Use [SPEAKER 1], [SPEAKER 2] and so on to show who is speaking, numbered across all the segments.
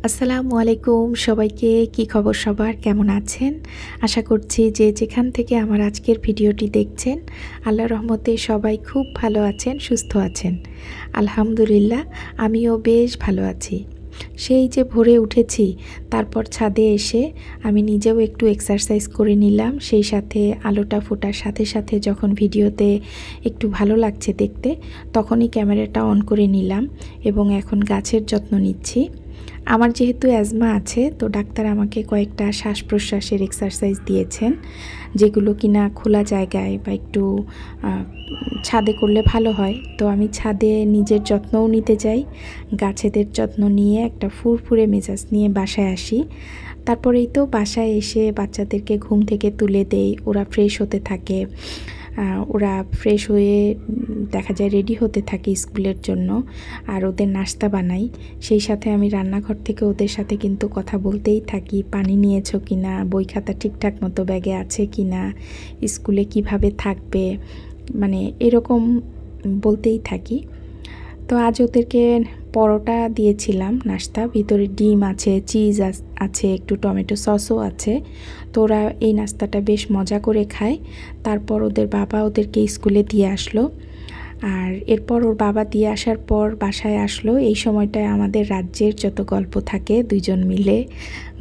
[SPEAKER 1] আসসালামু আলাইকুম সবাইকে। কি খবর সবার, কেমন আছেন? আশা করছি যে যেখান থেকে আমার আজকের ভিডিওটি দেখছেন আল্লাহর রহমতে সবাই খুব ভালো আছেন, সুস্থ আছেন। আলহামদুলিল্লাহ আমিও বেশ ভালো আছি। সেই যে ভোরে উঠেছি, তারপর ছাদে এসে আমি নিজেও একটু এক্সারসাইজ করে নিলাম। সেই সাথে আলোটা ফোটার সাথে সাথে যখন ভিডিওতে একটু ভালো লাগছে দেখতে, তখনই ক্যামেরাটা অন করে নিলাম এবং এখন গাছের যত্ন নিচ্ছি। আমার যেহেতু অ্যাজমা আছে, তো ডাক্তার আমাকে কয়েকটা শ্বাস প্রশ্বাসের এক্সারসাইজ দিয়েছেন, যেগুলো কিনা খোলা জায়গায় বা একটু ছাদে করলে ভালো হয়। তো আমি ছাদে নিজের যত্নও নিতে যাই, গাছেদের যত্ন নিয়ে একটা ফুরফুরে মেজাজ নিয়ে বাসায় আসি। তারপরেই তো বাসায় এসে বাচ্চাদেরকে ঘুম থেকে তুলে দেই, ওরা ফ্রেশ হতে থাকে। ওরা ফ্রেশ হয়ে দেখা যায় রেডি হতে থাকে স্কুলের জন্য, আর ওদের নাস্তা বানাই। সেই সাথে আমি রান্নাঘর থেকে ওদের সাথে কিন্তু কথা বলতেই থাকি, পানি নিয়েছো কিনা, বই খাতা ঠিকঠাক মতো ব্যাগে আছে কিনা, স্কুলে কিভাবে থাকবে, মানে এরকম বলতেই থাকি। তো আজ ওদেরকে পরোটা দিয়েছিলাম নাস্তা, ভিতরে ডিম আছে, চিজ আছে, একটু টমেটো সসও আছে। তো ওরা এই নাস্তাটা বেশ মজা করে খায়। তারপর ওদের বাবা ওদেরকে স্কুলে দিয়ে আসলো, আর এরপর ওর বাবা দিয়ে আসার পর বাসায় আসলো। এই সময়টায় আমাদের রাজ্যের যত গল্প থাকে দুইজন মিলে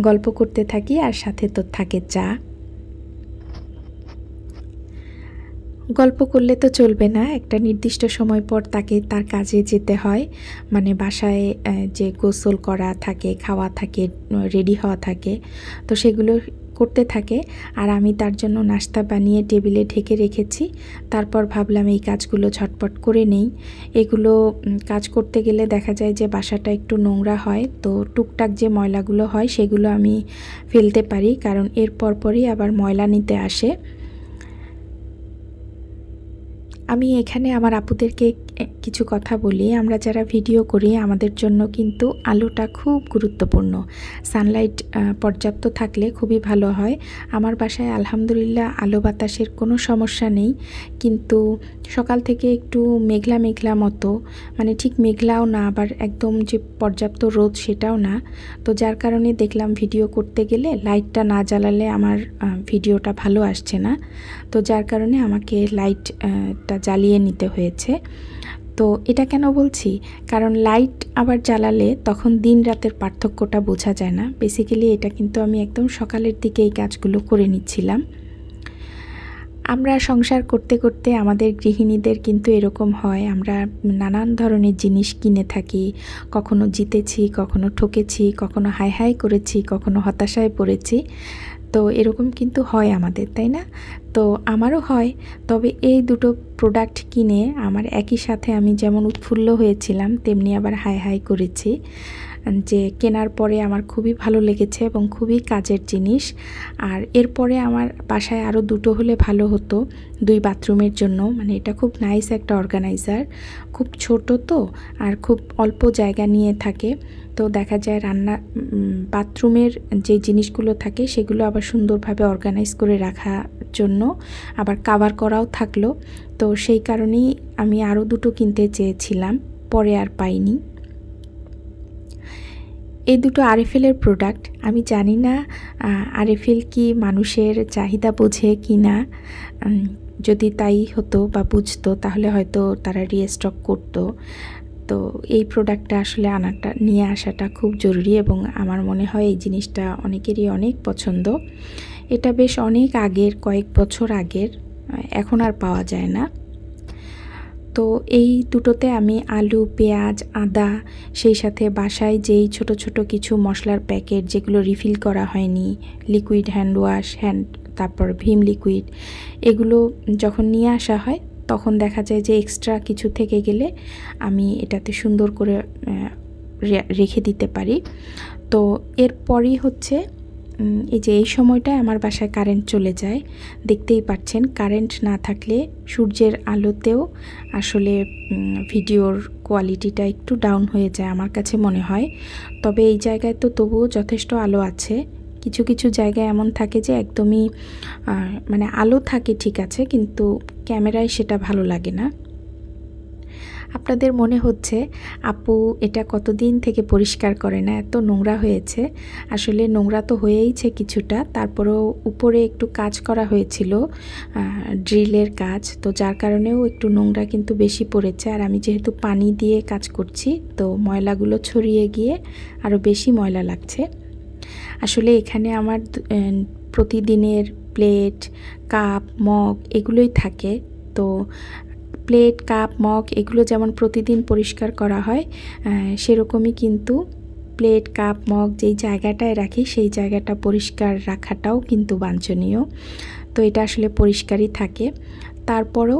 [SPEAKER 1] গল্প করতে থাকি, আর সাথে তো থাকে চা। গল্প করলে তো চলবে না, একটা নির্দিষ্ট সময় পর তাকে তার কাজে যেতে হয়। মানে বাসায় যে গোসল করা থাকে, খাওয়া থাকে, রেডি হওয়া থাকে, তো সেগুলো করতে থাকে। আর আমি তার জন্য নাস্তা বানিয়ে টেবিলে ঢেকে রেখেছি। তারপর ভাবলাম এই কাজগুলো ঝটপট করে নেই। এগুলো কাজ করতে গেলে দেখা যায় যে বাসাটা একটু নোংরা হয়, তো টুকটাক যে ময়লাগুলো হয় সেগুলো আমি ফেলতে পারি, কারণ এর পরপরই আবার ময়লা নিতে আসে। আমি এখানে আমার আপুদেরকে কিছু কথা বলি। আমরা যারা ভিডিও করি আমাদের জন্য কিন্তু আলোটা খুব গুরুত্বপূর্ণ। সানলাইট পর্যাপ্ত থাকলে খুবই ভালো হয়। আমার বাসায় আলহামদুলিল্লাহ আলো বাতাসের কোনো সমস্যা নেই, কিন্তু সকাল থেকে একটু মেঘলা মেঘলা মতো, মানে ঠিক মেঘলাও না আবার একদম যে পর্যাপ্ত রোদ সেটাও না। তো যার কারণে দেখলাম ভিডিও করতে গেলে লাইটটা না জ্বালালে আমার ভিডিওটা ভালো আসছে না। তো যার কারণে আমাকে লাইটটা জ্বালিয়ে নিতে হয়েছে। তো এটা কেন বলছি, কারণ লাইট আবার জ্বালালে তখন দিন রাতের পার্থক্যটা বোঝা যায় না। বেসিক্যালি এটা কিন্তু আমি একদম সকালের দিকে এই কাজগুলো করে নিচ্ছিলাম। আমরা সংসার করতে করতে আমাদের গৃহিণীদের কিন্তু এরকম হয়, আমরা নানান ধরনের জিনিস কিনে থাকি। কখনো জিতেছি, কখনো ঠকেছি, কখনো হাই হাই করেছি, কখনো হতাশায় পড়েছি। তো এরকম কিন্তু হয় আমাদের, তাই না? তো আমারও হয়। তবে এই দুটো প্রোডাক্ট কিনে আমার একই সাথে আমি যেমন উৎফুল্ল হয়েছিলাম, তেমনি আবার হাই হাই করেছি যে কেনার পরে আমার খুবই ভালো লেগেছে এবং খুবই কাজের জিনিস। আর এরপরে আমার বাসায় আরও দুটো হলে ভালো হতো, 2 বাথরুমের জন্য। মানে এটা খুব নাইস একটা অর্গানাইজার, খুব ছোট তো, আর খুব অল্প জায়গা নিয়ে থাকে। তো দেখা যায় বাথরুমের যে জিনিসগুলো থাকে সেগুলো আবার সুন্দরভাবে অর্গানাইজ করে রাখার জন্য আবার কাভার করাও থাকলো। তো সেই কারণেই আমি আরও দুটো কিনতে চেয়েছিলাম, পরে আর পাইনি। এই দুটো আরএফএলের প্রোডাক্ট। আমি জানি না আরএফএল কি মানুষের চাহিদা বোঝে কি না। যদি তাই হতো বা বুঝতো তাহলে হয়তো তারা রিস্টক করতো। তো এই প্রোডাক্টটা আসলে নিয়ে আসাটা খুব জরুরি, এবং আমার মনে হয় এই জিনিসটা অনেকেরই অনেক পছন্দ। এটা বেশ অনেক আগের, কয়েক বছর আগের, এখন আর পাওয়া যায় না। তো এই দুটোতে আমি আলু, পেঁয়াজ, আদা, সেই সাথে বাসায় যেই ছোট ছোট কিছু মশলার প্যাকেট যেগুলো রিফিল করা হয়নি, লিকুইড হ্যান্ড ওয়াশ, তারপর ভিম লিকুইড, এগুলো যখন নিয়ে আসা হয় তখন দেখা যায় যে এক্সট্রা কিছু থেকে গেলে আমি এটাতে সুন্দর করে রেখে দিতে পারি। তো এরপরই হচ্ছে এই যে এই সময়টায় আমার বাসায় কারেন্ট চলে যায়। দেখতেই পাচ্ছেন কারেন্ট না থাকলে সূর্যের আলোতেও আসলে ভিডিওর কোয়ালিটিটা একটু ডাউন হয়ে যায় আমার কাছে মনে হয়। তবে এই জায়গায় তো তবুও যথেষ্ট আলো আছে। কিছু কিছু জায়গায় এমন থাকে যে একদমই মানে আলো থাকে ঠিক আছে, কিন্তু ক্যামেরায় সেটা ভালো লাগে না। আপনাদের মনে হচ্ছে আপু এটা কতদিন থেকে পরিষ্কার করে না, এত নোংরা হয়েছে। আসলে নোংরা তো হয়েইছে কিছুটা, তারপরেও উপরে একটু কাজ করা হয়েছিল, ড্রিলের কাজ, তো যার কারণেও একটু নোংরা কিন্তু বেশি পড়েছে। আর আমি যেহেতু পানি দিয়ে কাজ করছি, তো ময়লাগুলো ছড়িয়ে গিয়ে আরও বেশি ময়লা লাগছে। আসলে এখানে আমার প্রতিদিনের প্লেট, কাপ, মগ এগুলোই থাকে। তো প্লেট, কাপ, মগ এগুলো যেমন প্রতিদিন পরিষ্কার করা হয়, সেরকমই কিন্তু প্লেট, কাপ, মগ যেই জায়গাটায় রাখি সেই জায়গাটা পরিষ্কার রাখাটাও কিন্তু বাঞ্ছনীয়। তো এটা আসলে পরিষ্কারই থাকে। তারপরেও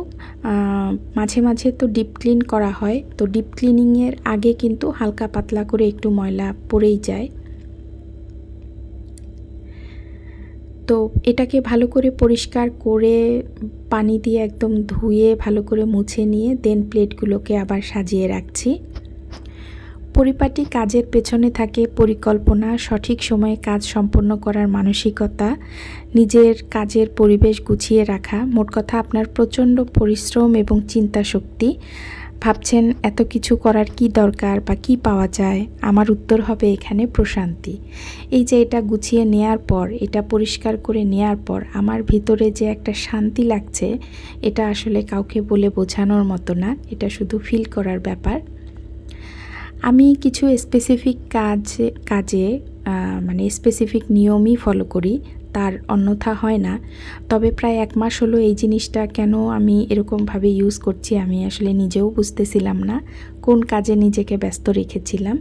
[SPEAKER 1] মাঝে মাঝে তো ডিপ ক্লিন করা হয়, তো ডিপ ক্লিনিংয়ের আগে কিন্তু হালকা পাতলা করে একটু ময়লা পড়েই যায়। তো এটাকে ভালো করে পরিষ্কার করে পানি দিয়ে একদম ধুয়ে ভালো করে মুছে নিয়ে দেন প্লেটগুলোকে আবার সাজিয়ে রাখছি। পরিপাটি কাজের পেছনে থাকে পরিকল্পনা, সঠিক সময়ে কাজ সম্পন্ন করার মানসিকতা, নিজের কাজের পরিবেশ গুছিয়ে রাখা। মোট কথা আপনার প্রচণ্ড পরিশ্রম এবং চিন্তা শক্তি। ভাবছেন এত কিছু করার কি দরকার বা কি পাওয়া যায়? আমার উত্তর হবে এখানে প্রশান্তি। এই যে এটা গুছিয়ে নেয়ার পর, এটা পরিষ্কার করে নেয়ার পর আমার ভিতরে যে একটা শান্তি লাগছে, এটা আসলে কাউকে বলে বোঝানোর মতো না, এটা শুধু ফিল করার ব্যাপার। আমি কিছু স্পেসিফিক কাজে মানে স্পেসিফিক নিয়মই ফলো করি, তার অন্যথা হয় না। তবে প্রায় 1 মাস হলো এই জিনিসটা কেন আমি এরকমভাবে ইউজ করছি আমি আসলে নিজেও বুঝতেছিলাম না কোন কাজে নিজেকে ব্যস্ত রেখেছিলাম।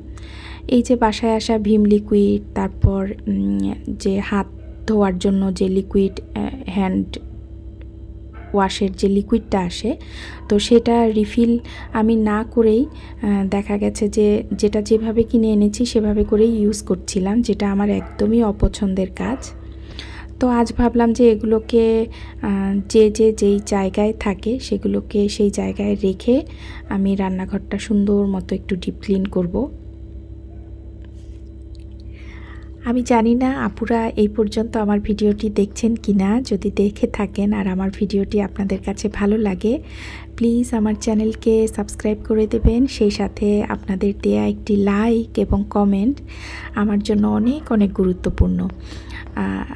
[SPEAKER 1] এই যে বাসায় আসা ভিম লিকুইড, তারপর যে হাত ধোয়ার জন্য যে লিকুইড, হ্যান্ড ওয়াশের যে লিকুইডটা আসে, তো সেটা রিফিল আমি না করেই দেখা গেছে যে যেটা যেভাবে কিনে এনেছি সেভাবে করেই ইউজ করছিলাম, যেটা আমার একদমই অপছন্দের কাজ। তো আজ ভাবলাম যে এগুলোকে যেই জায়গায় থাকে সেগুলোকে সেই জায়গায় রেখে আমি রান্নাঘরটা সুন্দর মতো একটু ডিপ ক্লিন করব। আমি জানি না আপুরা এই পর্যন্ত আমার ভিডিওটি দেখছেন কিনা। যদি দেখে থাকেন আর আমার ভিডিওটি আপনাদের কাছে ভালো লাগে, প্লিজ আমার চ্যানেলকে সাবস্ক্রাইব করে দেবেন। সেই সাথে আপনাদের দেয়া একটি লাইক এবং কমেন্ট আমার জন্য অনেক অনেক গুরুত্বপূর্ণ।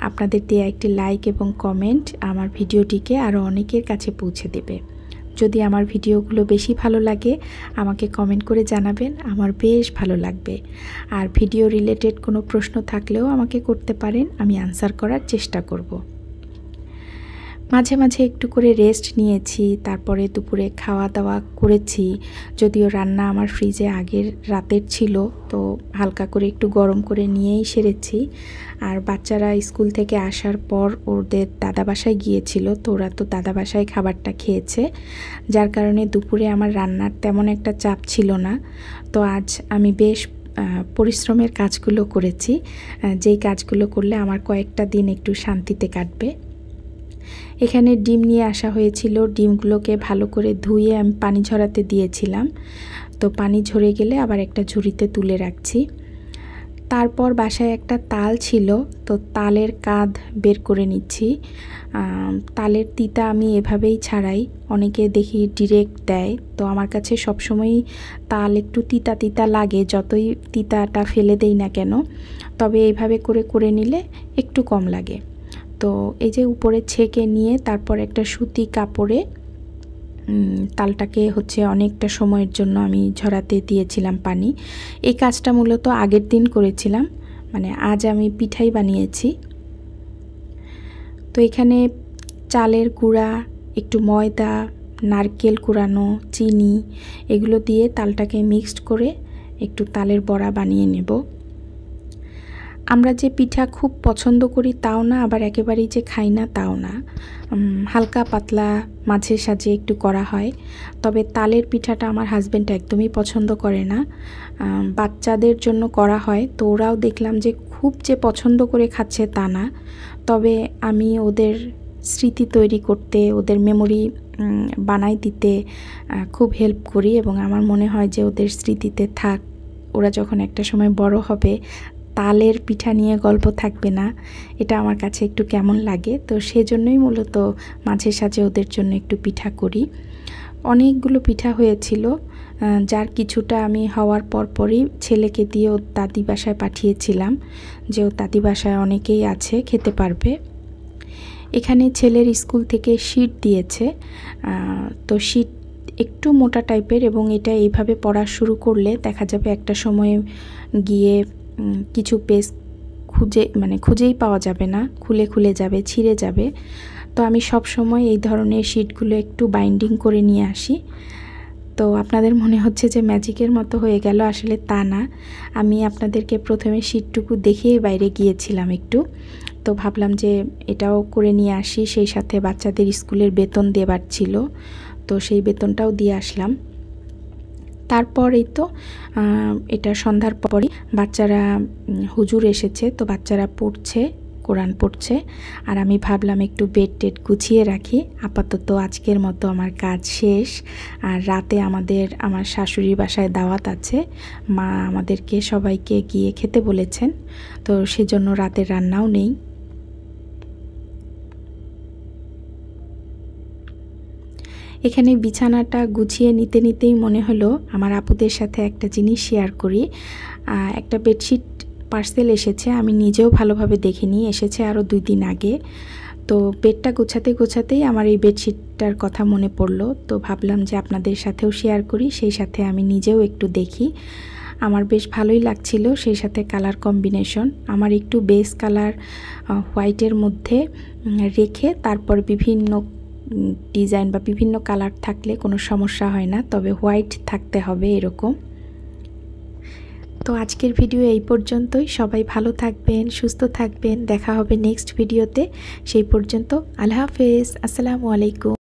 [SPEAKER 1] আপনাদের দেয়া একটি লাইক এবং কমেন্ট আমার ভিডিওটিকে আরও অনেকের কাছে পৌঁছে দেবে। যদি আমার ভিডিওগুলো বেশি ভালো লাগে আমাকে কমেন্ট করে জানাবেন, আমার বেশ ভালো লাগবে। আর ভিডিও রিলেটেড কোনো প্রশ্ন থাকলেও আমাকে করতে পারেন, আমি আনসার করার চেষ্টা করব। মাঝে মাঝে একটু করে রেস্ট নিয়েছি, তারপরে দুপুরে খাওয়া দাওয়া করেছি। যদিও রান্না আমার ফ্রিজে আগের রাতের ছিল, তো হালকা করে একটু গরম করে নিয়েই সেরেছি। আর বাচ্চারা স্কুল থেকে আসার পর ওদের দাদা বাসায় গিয়েছিল, তো ওরা তো দাদা বাসায় খাবারটা খেয়েছে, যার কারণে দুপুরে আমার রান্নার তেমন একটা চাপ ছিল না। তো আজ আমি বেশ পরিশ্রমের কাজগুলো করেছি, যেই কাজগুলো করলে আমার কয়েকটা দিন একটু শান্তিতে কাটবে। এখানে ডিম নিয়ে আসা হয়েছিল, ডিমগুলোকে ভালো করে ধুয়ে আমি পানি ঝরাতে দিয়েছিলাম। তো পানি ঝরে গেলে আবার একটা ঝুড়িতে তুলে রাখছি। তারপর বাসায় একটা তাল ছিল, তো তালের কাঁধ বের করে নিচ্ছি। তালের তিতা আমি এভাবেই ছাড়াই, অনেকে দেখি ডিরেক্ট দেয়, তো আমার কাছে সবসময়ই তাল একটু তিতা তিতা লাগে, যতই তিতাটা ফেলে দেই না কেন, তবে এইভাবে করে নিলে একটু কম লাগে। তো এই যে উপরে ছেঁকে নিয়ে তারপর একটা সুতি কাপড়ে তালটাকে অনেকটা সময়ের জন্য আমি ঝরাতে দিয়েছিলাম পানি। এই কাজটা মূলত আগের দিন করেছিলাম, মানে আজ আমি পিঠাই বানিয়েছি। তো এখানে চালের গুঁড়া, একটু ময়দা, নারকেল কুড়ানো, চিনি এগুলো দিয়ে তালটাকে মিক্সড করে একটু তালের বড়া বানিয়ে নেব। আমরা যে পিঠা খুব পছন্দ করি তাও না, আবার একেবারেই যে খাই না তাও না। হালকা পাতলা মাঝে সাঝে একটু করা হয়। তবে তালের পিঠাটা আমার হাজব্যান্ড একদমই পছন্দ করে না। বাচ্চাদের জন্য করা হয়, তো ওরাও দেখলাম যে খুব যে পছন্দ করে খাচ্ছে তা না। তবে আমি ওদের স্মৃতি তৈরি করতে, ওদের মেমোরি বানাই দিতে খুব হেল্প করি, এবং আমার মনে হয় যে ওদের স্মৃতিতে থাক। ওরা যখন একটা সময় বড় হবে তালের পিঠা নিয়ে গল্প থাকবে না, এটা আমার কাছে একটু কেমন লাগে। তো সেজন্যই মূলত মাঝে সাঝে ওদের জন্য একটু পিঠা করি। অনেকগুলো পিঠা হয়েছিল, যার কিছুটা আমি হওয়ার পরপরই ছেলেকে দিয়ে ওর দাদি বাসায় পাঠিয়েছিলাম, যে ওর দাদি বাসায় অনেকেই আছে, খেতে পারবে। এখানে ছেলের স্কুল থেকে শীট দিয়েছে, তো শীট একটু মোটা টাইপের, এবং এটা এইভাবে পড়া শুরু করলে দেখা যাবে একটা সময়ে গিয়ে কিছু পেজ খুঁজেই পাওয়া যাবে না, খুলে খুলে যাবে, ছিঁড়ে যাবে। তো আমি সব সময় এই ধরনের শীটগুলো একটু বাইন্ডিং করে নিয়ে আসি। তো আপনাদের মনে হচ্ছে যে ম্যাজিকের মতো হয়ে গেল, আসলে তা না। আমি আপনাদেরকে প্রথমে শীটটুকু দেখিয়ে বাইরে গিয়েছিলাম একটু, তো ভাবলাম যে এটাও করে নিয়ে আসি। সেই সাথে বাচ্চাদের স্কুলের বেতন দেবার ছিল, তো সেই বেতনটাও দিয়ে আসলাম। তারপরেই তো এটা সন্ধ্যার পরই বাচ্চারা হুজুর এসেছে, তো বাচ্চারা পড়ছে, কোরআন পড়ছে। আর আমি ভাবলাম একটু বেড টেড গুছিয়ে রাখি। আপাতত আজকের মতো আমার কাজ শেষ। আর রাতে আমার শাশুড়ির বাসায় দাওয়াত আছে, মা আমাদেরকে সবাইকে গিয়ে খেতে বলেছেন, তো সেজন্য রাতের রান্নাও নেই। এখানে বিছানাটা গুছিয়ে নিতে নিতেই মনে হলো আমার আপুদের সাথে একটা জিনিস শেয়ার করি। একটা বেডশিট পার্সেল এসেছে, আমি নিজেও ভালোভাবে দেখিনি, এসেছে আরও 2 দিন আগে। তো বেডটা গোছাতেই আমার এই বেডশিটটার কথা মনে পড়লো, তো ভাবলাম যে আপনাদের সাথেও শেয়ার করি, সেই সাথে আমি নিজেও একটু দেখি। আমার বেশ ভালোই লাগছিল, সেই সাথে কালার কম্বিনেশন আমার একটু বেস কালার হোয়াইটের মধ্যে রেখে তারপর বিভিন্ন ডিজাইন বা বিভিন্ন কালার থাকলে কোনো সমস্যা হয় না, তবে হোয়াইট থাকতে হবে এরকম। তো আজকের ভিডিও এই পর্যন্তই। সবাই ভালো থাকবেন, সুস্থ থাকবেন, দেখা হবে নেক্সট ভিডিওতে। সেই পর্যন্ত আল্লাহ হাফেজ, আসসালামু আলাইকুম।